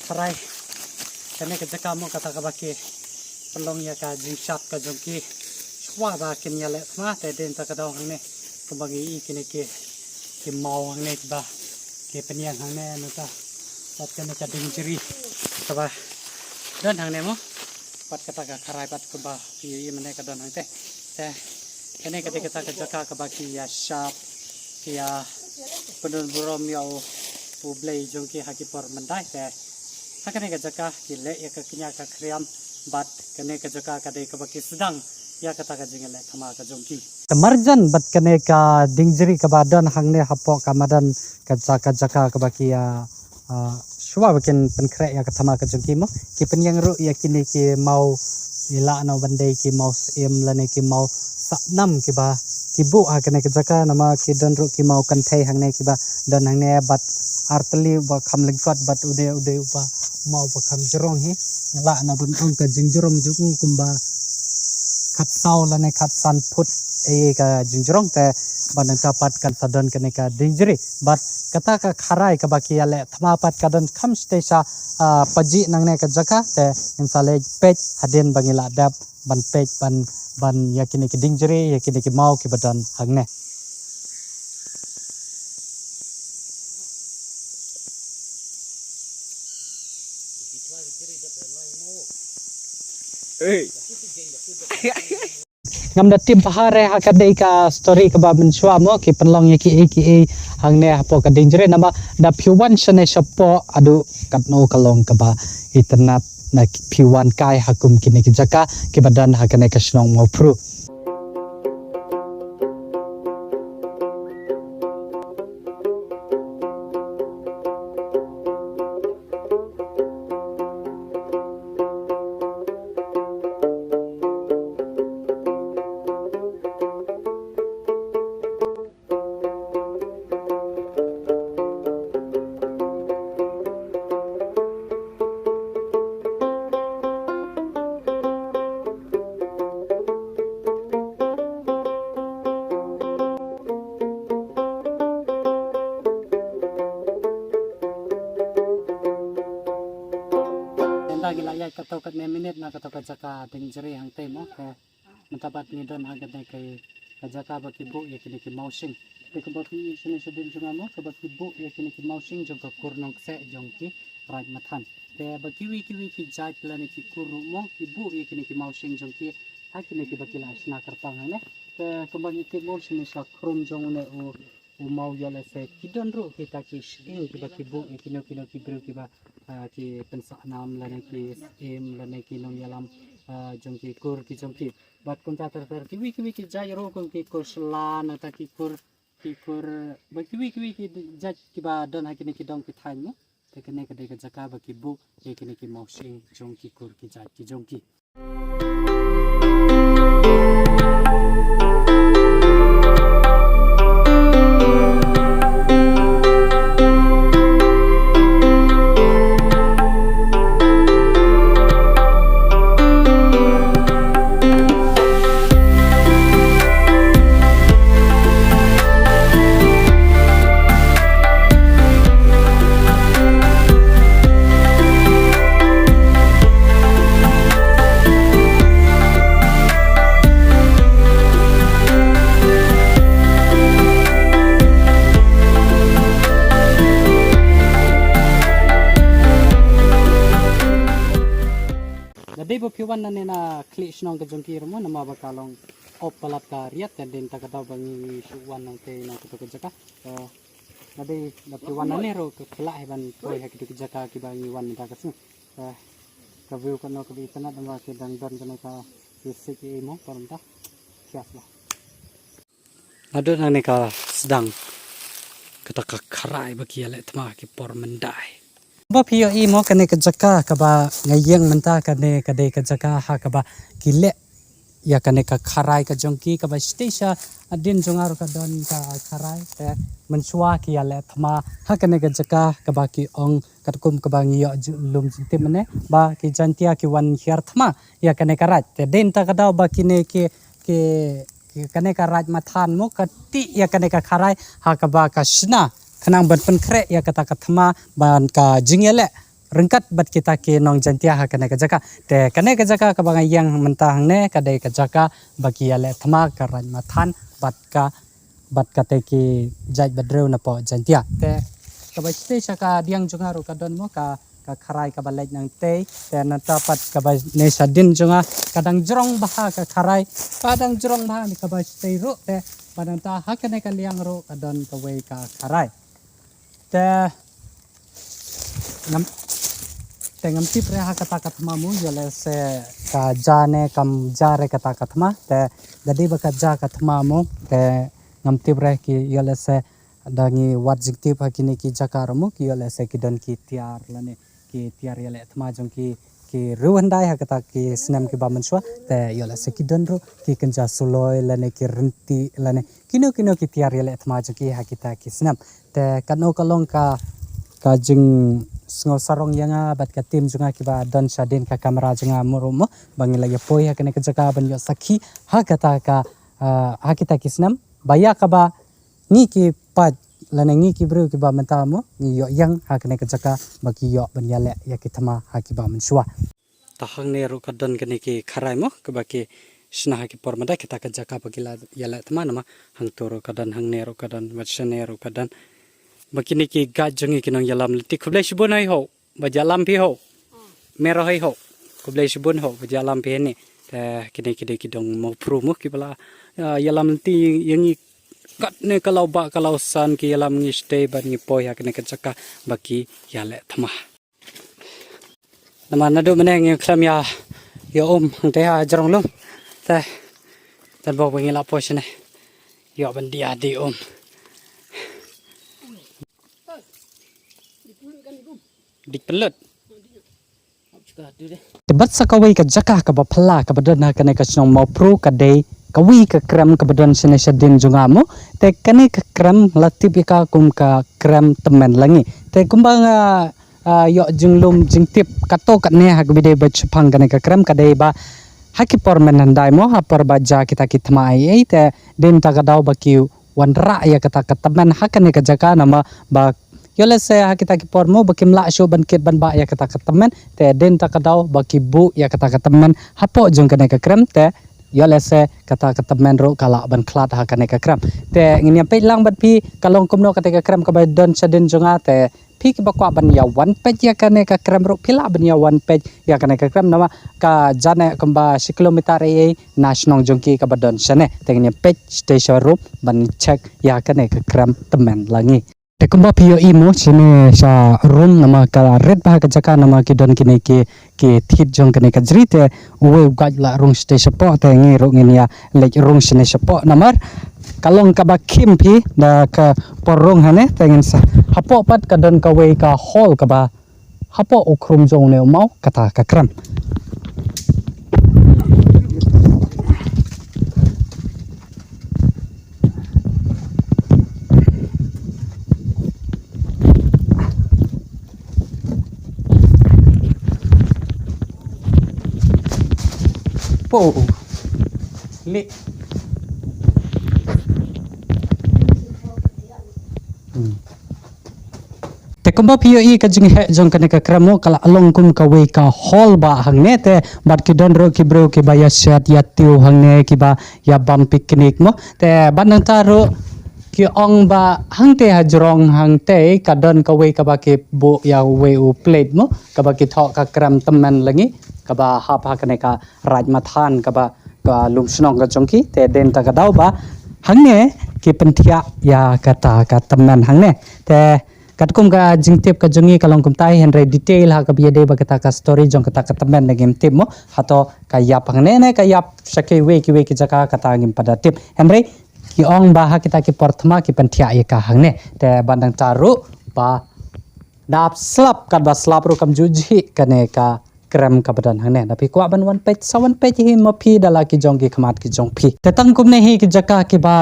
karai kene ke jaka mo kata ka baki pelong ya ka jingsat ka jongki shwa ba kin ya le ma te den ta ka dong ne ko bagi I kene ke mau hang ne ba ke penyang hang ne nu ta pat kene ka ding jeri ka ba don hang ne mo pat kata ka karai pat ko ba pi mene ka don hang te kene ke kita ka jaka ka baki ya sharp ya pedun burom yauублей jongki haki por mendai te hakane ka jaka kile ya ka kinya ka kriam bat kane ka jaka ka de ka baki sedang ya kata ka jingale thama ka jongki tamarjan bat kane ka dingjeri ka badan hangne hapo ka madan ka jaka ka baki ya shwa bakin penkre ya ka thama ka jongki mo ki penyang ru ya kini ki mau ila no bandai ki mau em lane ki mau saknam ki ba ki bu hakane ka jaka nama ki don ru ki mau kan thai hangne ki ba don hangne bat arteli ba kham lengkot bat ude ba mau ba kham jerong hi la na bun ong ka jingjerom juku kumba khat sau la ne khat san phut ka jingjerong te banang tapat kan sadon kene ka dingjeri bat kata ka kharai ka baki ale thama pat kadon kham stesa paji nangne ka jaka te insale pej haden bangila dap ban pej ban yakine ki dingjeri yakine ki mau ki badan hangne ngam da tim pahare hakadei ka story ka ba menshwa mo ki penlong ya ki hangne hapo ka danger nama da piwan shane shapo adu katno kalong ka ba itnat na piwan kai hakum kini ki jaka ki badan hakane ka shnong mo pru gila ya kata kat minit na kata jaka dingjeri hang te mo ke mentapat ni don hang kata kai jaka baki bu ya kini ki mausing te ke baki sini sedin junga mo ke baki bu ya kini ki mausing jong ka kurnong se jong ki raj mathan te baki wi ki jai plan ki kuru mo ki bu ya kini ki mausing jong ki ha kini ki baki la sna kartang ne te kembali ki mo sini sa krum jong ne o mau yale se kidon ru kita ki shing ki baki bu ya kino ki bru ki ba ki pensak nam lane ki em lane ki nong yalam jong ki kur ki jong ki bat kunta ter ki wi ki jai ro kon ki kur slan ata ki kur ba ki wi ki jai ki ba don ha ki ni ki dong ki thain mo te kene ka de ka jaka ba ki bu ki ni ki mo shing jong ki kur ki jai ki jong ki Dei bo piwan na na kli snong ka jongki mo na mabakalong opalat ka riat dan den ta kadaw bangi suwan nang te na to ka jaka na dei na piwan na ne ro ka kla heban koi ha ki jaka ki bangi wan ta ka su ka view ka no ka bi tanat na ke dan don ka fisik e mo paranta sias ba ado na ne ka sedang kata ka kharai ba ki ale tma ki por mendai ba pio I mo kane ka jaka ka ba ngayeng menta kane ka de ka jaka ha ka ba kile ya kane ka kharai ka jongki ka ba stesa adin jongar ka don ka kharai te mensua ki ale thma ha kane ka jaka ka ba ki ong katkum ka ba ngiyo lum tim ne ba ki jantia ki wan hiar thma ya kane ka raj te den ta ka daw ba kine ke kane ka raj mathan mo ka ti ya kane ka kharai ha ka ba ka shna khanang ban pen kre ya kata kathma ban ka jingele rengkat bat kita ke nong jantia hakane ka jaka te kane ka jaka ka bang yang mentah ne kadai ka jaka bagi ale thama ka raj mathan bat ka te ki jaj badreu na po jantia te ka ba ste saka diang junga ro ka don mo ka kharai ka balai nang te na tapat ka ba ne sadin junga kadang jrong baha ka kharai padang jrong baha ni ka ba ste ro te padang ta hakane ka liang ro ka don ka wei ka kharai te ngam tip reha kata katma mu jale se ka jane kam jare kata katma te dadi baka ja katma mu te ngam tip reh ki jale se dangi wat jiktip hakini ki jakar mu ki jale se ki don ki tiar lane ki tiar jale thma jong ki ruandai hakata ki snam ki ba manswa te jale se ki don ro ki kenja suloi lane ki renti lane kino ki tiar jale thma jong ki hakita ki snam te kano kalong ka jing sngo sarong yanga bat ka tim junga kiba don sadin ka kamera junga murumo bangi lagi poi hakane ka jaka ban yo sakhi hakata ka hakita kisnam baya ka ba ni ki pat lana ngi ki bru ki ba mentamo ni yo yang hakane ka jaka bagi yo ban yale yakitama hakiba mensua tahang ne ru ka don kane ki kharai mo ka ba ki sna haki pormada kita ka jaka bagi yale tama nama hang toro ka dan hang ne ru ka dan wachane ru ka dan Bakini ki gaj jongi kinong yalam liti kublai subun hai ho bajalam pi ho merah hai ho kublai subun ho bajalam pi ni kini kidong mau pru mu ki bala yalam liti yang kat ne kalau ba kalau san ki yalam ngi stay ban ngi poi hakne ka chaka baki yale thama nama nadu meneng klam ya te ha jarong lum te tan bo bangi la poi sene yo ban dia di Dipelut. Debat sakawai ka jaka ka bapala ka badana kane ka snong mau pro ka dei kawi ka krem ka badan sene sadin jungamo te kane ka krem latipika kum ka krem temen langi te kumbang yo jinglum jingtip kato ka ne ha bide ba chupang kane ka krem ka dei ba haki pormen handai mo ha por baja kita kitma ai te den ta ka daw ba ki wanra ya kata ka temen hakane ka jaka nama ba Yole se hakita ki pormo baki mla sho ban kit ban ba ya kata temen te den ta kadau baki bu ya kata temen hapo jong kane ka krem te yole se kata temen ro kala ban klat ha kane ka krem te ngini pe lang ban pi kalong kumno kata ka krem ka ba don sadin jonga te pi ki bakwa ban ya one page ya kane ka krem ro pila ban ya one page ya kane ka krem nama ka jane kamba si kilometer e national jongki ka ba don sane te ngini page station ro ban check ya kane ka krem temen langi te kumba pio imo sini sa room nama ka red bah ka jaka nama ki don kini ki thit jong kini ka jrite we gaj la rung ste sapo te ngi ro ngin ya lek rung sini sapo namar kalong ka ba kim pi da ka porong hane te ngin sa hapo pat ka don ka we ka hall ka ba hapo okrum jong ne mau kata ka kram po li te kumba pio I ka jing he jong kane ka kramo kala along kum ka we ka hall ba hangne te bat ki don ro ki bro ki ba ya shat ya tiu hangne ki ba ya bam picnic mo te banang taro ki ong ba hangte ha jrong hangte ka don ka we ka ba ki bo ya we u plate mo ka ba ki tho ka kram teman langi ka ba ha pa kane ka raj mathan ka ba ka lum snong ka jongki te den ta ka dau ba hangne ki pentia ya kata ka teman hangne te katkum ka jingtip ka jongi kalong kum tai henry detail ha ka biade ba kata ka story jong kata ka teman na game tip mo hato ka yap hangne ne ka yap shake we ki jaka kata ngim pada tip henry ki ong ba ha kita ki portma ki pentia ya ka hangne te bandang taru ba dap slap ka ba slap ru kam juji kane ka krem ka badan hangne tapi ko ban one page hi mo phi dala ki jong ki khamat ki jong phi tetang kum ne hi ki jaka ki ba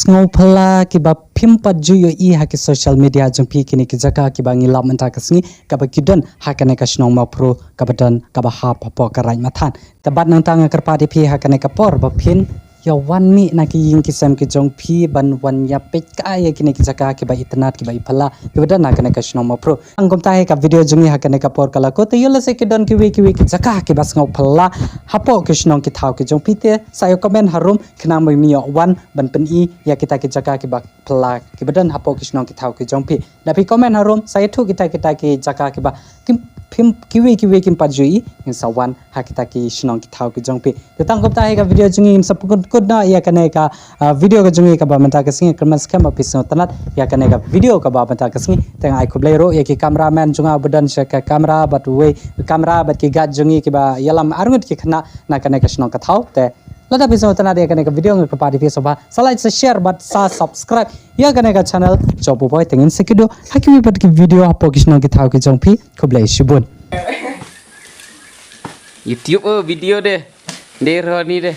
sngo phala ki ba phim pat ju yo I ha ki social media jong phi kini ki jaka ki ba ngilam anta ka sngi ka ba ki don ha kane ka snong ma pro ka badan ka ba ha pa po ka rai mathan te bat nang tang kar pa di phi ha kane ka por ba phin ya wan mi na ki ying ki sam ki jong phi ban wan ya pe ka ya ki ne ki jaka ki ba itnat ki ba iphala ki bada na ka ne ka shno ma pro angom ta he ka video jungi ha ka ne ka por kala ko te yola se ki don ki we ki jaka ki bas ngau phalla hapo ki shno ki thau ki jong phi te sayo comment harum khna moi mi wan ban pen I ya kita ki jaka ki ba phalla ki badan hapo ki shno ki thau ki jong phi na phi comment harum sai thu kita ki jaka ki ba phim kiwi kim pajui in sawan hakita ki shnong ki thau ki jongpi te tang kopta he ka video jungi in sapun kod na ya kane ka video ka jungi ka ba manta ka singe kramas kam episode tanat ya kane ka video ka ba manta ka singe teng ai kublai ro ya ki cameraman junga budan se ka camera but we camera but ki gat jungi ki ba yalam arngut ki khna na kane ka shnong ka thau te lada episode tanat ya kane ka video ka pa di soba salai se share but sa subscribe ya kane ka channel job boy tengin sekido hakimi but ki video apo ki shnong ki thau ki jongpi kublai shibun YouTube video deh. Deh Roni deh.